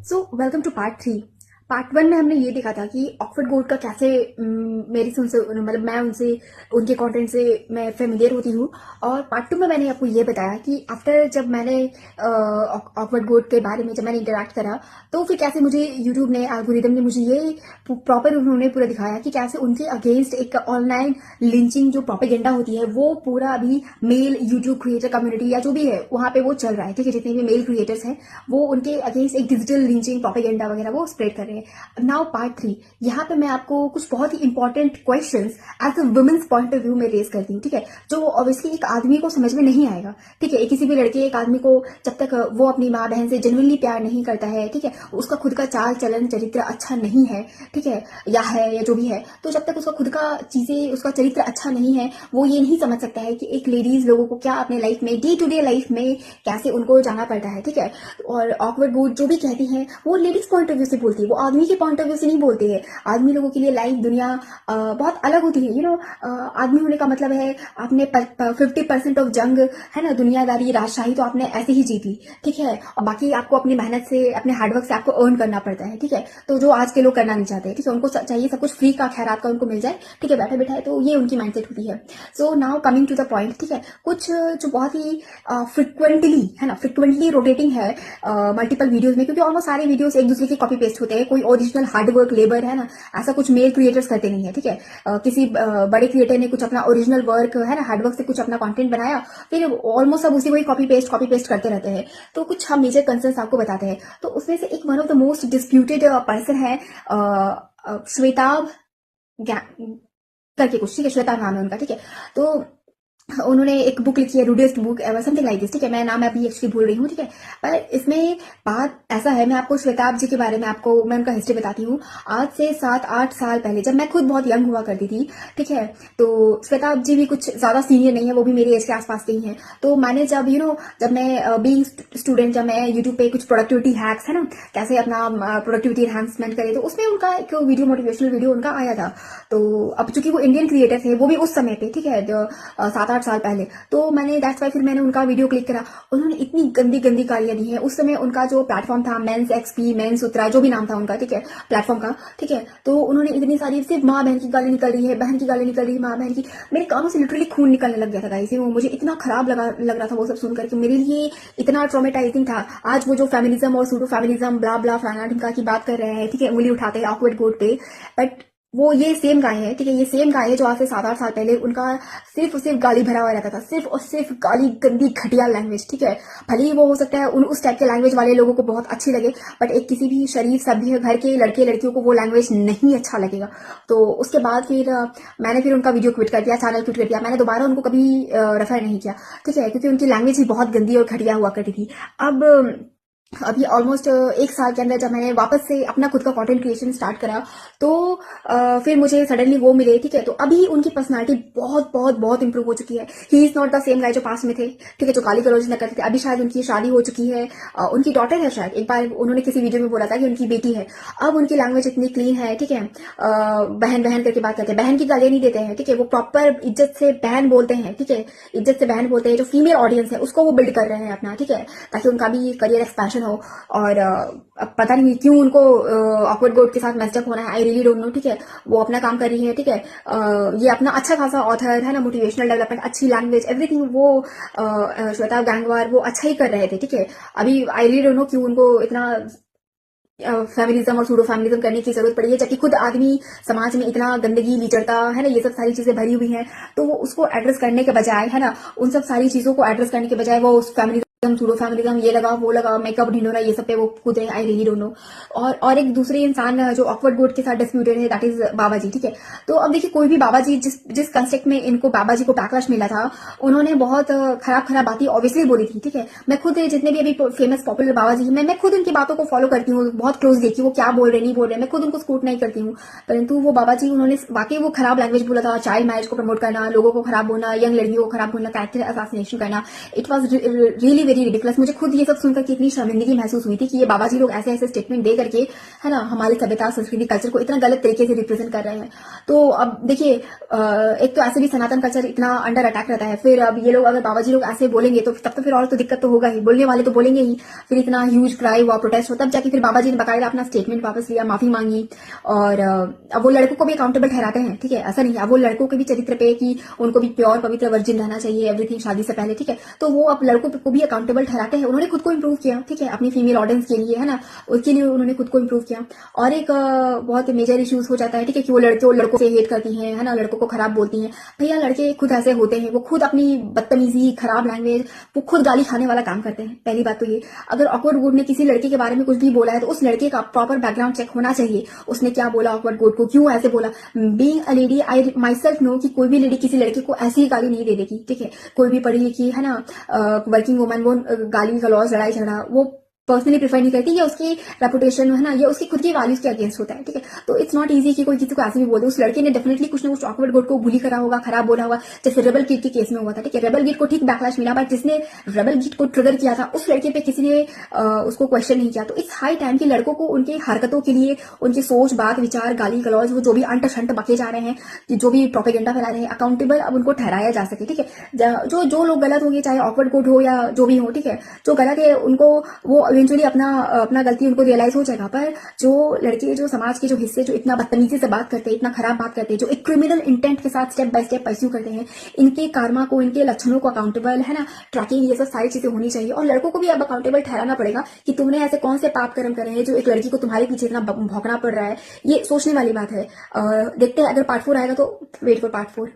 So welcome to part 3। Part 1 में हमने ये देखा था कि ऑक्सफोर्ड गोल्ड का कैसे मेरी से उनसे मतलब मैं उनसे उनके कंटेंट से मैं फेमिलियर होती हूँ। और पार्ट 2 में मैंने आपको ये बताया कि आफ्टर जब मैंने ऑक्सफोर्ड गोल्ड के बारे में जब मैंने इंटरेक्ट करा तो फिर कैसे मुझे यूट्यूब ने एल्गोरिदम ने मुझे ये प्रॉपर उन्होंने पूरा दिखाया कि कैसे उनके अगेंस्ट एक ऑनलाइन लिंचिंग जो प्रोपेगेंडा होती है वो पूरा अभी मेल यूट्यूब क्रिएटर कम्युनिटी या जो भी है वहां पे वो चल रहा है। ठीक है, जितने भी मेल क्रिएटर्स हैं वो उनके अगेंस्ट एक डिजिटल लिंचिंग प्रोपेगेंडा वगैरह वो स्प्रेड कर रहे हैं। नाउ पार्ट 3, यहाँ पे मैं आपको कुछ बहुत ही important questions as a women's point of view में रेज करती हूँ। ठीक है, जो ऑब्वियसली एक आदमी को समझ में नहीं आएगा। ठीक है, किसी भी लड़के एक आदमी को जब तक वो अपनी माँ बहन से जेन्युइनली प्यार नहीं करता है, ठीक है, उसका खुद का चाल चलन चरित्र अच्छा नहीं है, ठीक है, या जो भी है, तो जब तक उसका खुद का चीजें उसका चरित्र अच्छा नहीं है वो ये नहीं समझ सकता है कि एक लेडीज लोगों को क्या अपने लाइफ में डे टू डे लाइफ में कैसे उनको जाना पड़ता है। ठीक है, और ऑकवर्ड गुड जो भी कहती हैं वो लेडीज पॉइंट ऑफ व्यू से बोलती है, वो आदमी के पॉइंट ऑफ व्यू से नहीं बोलती है। आदमी लोगों के लिए लाइफ दुनिया बहुत अलग होती है। आदमी होने का मतलब है आपने 50% ऑफ जंग है ना, दुनियादारी राजशाही तो आपने ऐसे ही जीत ली। ठीक है, और बाकी आपको अपनी मेहनत से अपने हार्डवर्क से आपको अर्न करना पड़ता है। ठीक है, तो जो आज के लोग करना नहीं चाहते, ठीक है, उनको चाहिए सब कुछ फ्री का खैरात का उनको मिल जाए। ठीक है, बैठे बैठाए, तो ये उनकी माइंडसेट होती है। So now coming to the point. ठीक है, कुछ जो बहुत ही फ्रिक्वेंटली है ना, फ्रिक्वेंटली रोटेटिंग है मल्टीपल वीडियोस में, क्योंकि ऑलमोस्ट सारे वीडियोस एक दूसरे के कॉपी पेस्ट होते हैं। कोई ओरिजिनल हार्ड वर्क लेबर है ना, ऐसा कुछ मेल क्रिएटर्स करते नहीं है। ठीक है, किसी बड़े क्रिएटर ने कुछ अपना ओरिजिनल वर्क है ना, हार्ड वर्क से कुछ अपना कंटेंट बनाया, फिर ऑलमोस्ट सब उसी को ही कॉपी पेस्ट करते रहते हैं। तो कुछ हम मेजर कंसर्न्स आपको बताते हैं। तो उसमें से एक one of the most disputed person है श्वेताब करके कुछ। ठीक है, श्वेता नाम है उनका। ठीक है, तो उन्होंने एक बुक लिखी है, rudest book something like this. ठीक है, मैं नाम अभी एक्चुअली भूल रही हूँ। ठीक है, पर इसमें बात ऐसा है, मैं आपको श्वेताब जी के बारे में मैं उनका हिस्ट्री बताती हूँ। आज से 7-8 साल पहले जब मैं खुद बहुत यंग हुआ करती थी, ठीक है, तो श्वेताब जी भी कुछ ज्यादा सीनियर नहीं है, वो भी मेरे एज के आसपास के ही हैं। तो मैंने जब मैं बीइंग स्टूडेंट, जब मैं यूट्यूब पे कुछ प्रोडक्टिविटी हैक्स है ना, कैसे अपना प्रोडक्टिविटी एनहांसमेंट करे, तो उसमें उनका एक वीडियो, मोटिवेशनल वीडियो उनका आया था। तो अब चूंकि वो इंडियन क्रिएटर थे, वो भी उस समय पे, ठीक है, 7-8 साल पहले, तो मैंने दैट्स वाई फिर मैंने उनका वीडियो क्लिक करा। उन्होंने इतनी गंदी गंदी गालियां दी हैं। उस समय उनका जो प्लेटफॉर्म था मेंस एक्सपी, मेंस उत्तरा, जो भी नाम था उनका, ठीक है, प्लेटफॉर्म का, ठीक है, तो उन्होंने इतनी सारी सिर्फ माँ बहन की गाली निकल रही है, बहन की गाली निकल रही है, माँ बहन की, मेरे कानों से लिटरली खून निकलने लग गया था गाइस। वो मुझे इतना खराब लग रहा था वो सब सुनकर के, मेरे लिए इतना ट्रॉमेटाइजिंग था। आज वो जो फेमिनिज्म और सूडो फेमिनिज्म ब्ला ब्ला फलाना ढिमका की बात कर रहे हैं, ठीक है, उंगली उठाते हैं ऑकवर्ड गोट पे, बट वो ये सेम गाय है। ठीक है, ये सेम गाय है जो आज से 7-8 साल पहले उनका सिर्फ और सिर्फ गाली भरा हुआ रहता था, सिर्फ और सिर्फ गाली, गंदी घटिया लैंग्वेज। ठीक है, भले ही वो हो सकता है उस टाइप के लैंग्वेज वाले लोगों को बहुत अच्छी लगे, बट एक किसी भी शरीफ सभ्य घर के लड़के लड़कियों को वो लैंग्वेज नहीं अच्छा लगेगा। तो उसके बाद फिर मैंने फिर उनका वीडियो क्विट कर दिया, चैनल क्विट कर दिया, मैंने दोबारा उनको कभी रेफर नहीं किया। ठीक है, क्योंकि उनकी लैंग्वेज ही बहुत गंदी और घटिया हुआ करती थी। अब अभी ऑलमोस्ट 1 साल के अंदर जब मैंने वापस से अपना खुद का कंटेंट क्रिएशन स्टार्ट करा, तो फिर मुझे सडनली वो मिले। ठीक है, तो अभी उनकी पर्सनालिटी बहुत बहुत बहुत इंप्रूव हो चुकी है। He is not the same guy जो पास में थे। ठीक है, जो गाली गलौज न करते थे। अभी शायद उनकी शादी हो चुकी है, उनकी डॉटर है शायद, एक बार उन्होंने किसी वीडियो में बोला था कि उनकी बेटी है। अब उनकी लैंग्वेज इतनी क्लीन है। ठीक है, बहन बहन करके बात करते हैं, बहन की गालियां नहीं देते हैं। ठीक है, वो प्रॉपर इज्जत से बहन बोलते हैं। ठीक है, इज्जत से बहन बोलते हैं। जो फीमेल ऑडियंस है उसको वो बिल्ड कर रहे हैं अपना, ठीक है, ताकि उनका भी करियर एक्सपेंशन हो। और अब पता नहीं क्यों उनको ऑकवर्ड गोट के साथ मैचअप होना है, आई रियली डोंट नो। ठीक है, वो अपना काम कर रही है। ठीक है, ये अपना अच्छा खासा ऑथर है ना, मोटिवेशनल डेवलपमेंट, अच्छी लैंग्वेज, एवरीथिंग, वो श्वेता गैंगवार वो अच्छा ही कर रहे थे। ठीक है, अभी आई रियली डोंट नो क्यों उनको इतना फेमिनिज्म और सूडो फेमिनिज्म करने की जरूरत पड़ी है, जबकि खुद आदमी समाज में इतना गंदगी लीचड़ता है ना, ये सब सारी चीजें भरी हुई हैं। तो वो उसको एड्रेस करने के बजाय है ना, उन सब सारी चीजों को एड्रेस करने के बजाय वो उस फेमिनिज्म, सूडो फेमिनिज्म, ये लगा वो लगा, मेकअप ढिंडोरा, ये सब पे वो कूद रहे। I really don't know. और एक दूसरे इंसान जो ऑकवर्ड गोट के साथ डिस्प्यूटेड है, दैट इज बाबा जी। ठीक है, तो अब देखिए, कोई भी बाबा जी, जिस कंसेप्ट में इनको बाबा जी को बैकलैश मिला था, उन्होंने बहुत खराब खराब बातें ऑब्वियसली बोली थी। ठीक है, मैं खुद जितने भी अभी फेमस पॉपुलर बाबा जी हैं, मैं खुद उनकी बातों को फॉलो करती हूँ, बहुत क्लोज देखती हूँ, वो क्या बोल रहे नहीं बोल रहे, मैं खुद उनको स्कूट नहीं करती हूँ। परंतु वो बाबा जी, उन्होंने वाकई वो खराब लैंग्वेज बोला था, चाइल्ड मैरिज को प्रमोट करना, लोगों को खराब बोलना, यंग लड़कियों को खराब बोलना, कैरेक्टर असैसिनेशन करना, it was really very ridiculous. मुझे खुद ये सब सुनकर के इतनी शर्मिंदगी महसूस हुई थी कि ये बाबा जी लोग ऐसे ऐसे स्टेटमेंट दे करके, है ना, हमारी सभ्यता, संस्कृति, कल्चर को इतना गलत तरीके से रिप्रेजेंट कर रहे हैं। तो अब देखिए, एक तो ऐसे भी सनातन कल्चर इतना अंडर अटैक रहता है, फिर अब ये लोग अगर बाबा जी लोग ऐसे बोलेंगे तो तब तो फिर और तो दिक्कत तो होगा ही, बोलने वाले तो बोलेंगे ही, फिर इतना ह्यूज क्राई हुआ, प्रोटेस्ट हो, तब जाके फिर बाबा जी ने बाकायदा अपना स्टेटमेंट वापस लिया, माफी मांगी। और अब वो लड़कों को भी अकाउंटेबल ठहराते हैं, ठीक है, ऐसा नहीं है, अब वो लड़कों के भी चरित्र पे कि उनको भी प्योर पवित्र वर्जिन रहना चाहिए, एवरीथिंग शादी से पहले, ठीक है, तो वो अब लड़कों को भी अकाउंटेबल ठहराते हैं। उन्होंने खुद को इम्प्रूव किया, ठीक है, अपनी फीमेल ऑडियंस के लिए, है ना, उसके लिए उन्होंने खुद को इम्प्रूव किया। और एक बहुत मेजर इश्यूज हो जाता है, ठीक है, कि वो लड़कों से हेट करती हैं, है ना, लड़कों को खराब बोलती हैं। भैया लड़के खुद ऐसे होते हैं, वो खुद अपनी बदतमीजी, खराब लैंग्वेज, वो खुद गाली खाने वाला काम करते हैं। पहली बात तो ये, अगर ऑकवर्ड गुड ने किसी लड़के के बारे में कुछ भी बोला है तो उस लड़के का प्रॉपर बैकग्राउंड चेक होना चाहिए, उसने क्या बोला ऑकवर्ड गुड को, क्यों ऐसे बोला। Being a lady, I myself know कि कोई भी लेडी किसी लड़के को ऐसी ही गाली नहीं दे देगी, ठीक है, कोई भी पढ़ी लिखी, है ना, वर्किंग वुमन, वो गाली गलौज, लड़ाई झगड़ा वो पर्सनली प्रेफर नहीं करती, या उसकी रेपुटेशन, है ना, या उसकी खुद की वैल्यूज के अगेंस्ट होता है, ठीक है। तो इट्स नॉट इजी कि कोई किसी को ऐसे भी बोल दे। उस लड़के ने डेफिनेटली कुछ ना कुछ ऑकवर्ड गुड को बुली करा होगा, खराब बोला होगा, जैसे रेबल किड के केस में हुआ था, ठीक है, रेबल किड को ठीक बैकलैश मिला, बट जिसने रेबल किड को ट्रिगर किया था उस लड़के पे किसी ने उसको क्वेश्चन नहीं किया। तो इट्स हाई टाइम कि लड़कों को उनकी हरकतों के लिए, उनकी सोच, बात, विचार, गाली गलौज, वो जो भी अंट शंट बके जा रहे हैं, जो भी प्रोपेगेंडा फैला रहे हैं, अकाउंटेबल अब उनको ठहराया जा सके, ठीक है। जो लोग गलत होंगे, चाहे ऑकवर्ड गुड हो या जो भी हो, ठीक है, जो गलत है उनको वो इवेंचुअली अपना गलती उनको रियलाइज हो जाएगा। पर जो लड़के, जो समाज के जो हिस्से जो इतना बदतमीजी से बात करते हैं, इतना खराब बात करते हैं, जो एक क्रिमिनल इंटेंट के साथ स्टेप बाय स्टेप परस्यू करते हैं, इनके कार्मा को, इनके लक्षणों को अकाउंटेबल, है ना, ट्रैकिंग, ये सब सारी चीजें होनी चाहिए। और लड़कों को भी अब अकाउंटेबल ठहराना पड़ेगा कि तुमने ऐसे कौन से पाप कर्म करे हैं जो एक लड़की को तुम्हारे पीछे इतना भौंकना पड़ रहा है। ये सोचने वाली बात है। देखते हैं, अगर पार्ट 4 आएगा तो वेट फॉर पार्ट 4।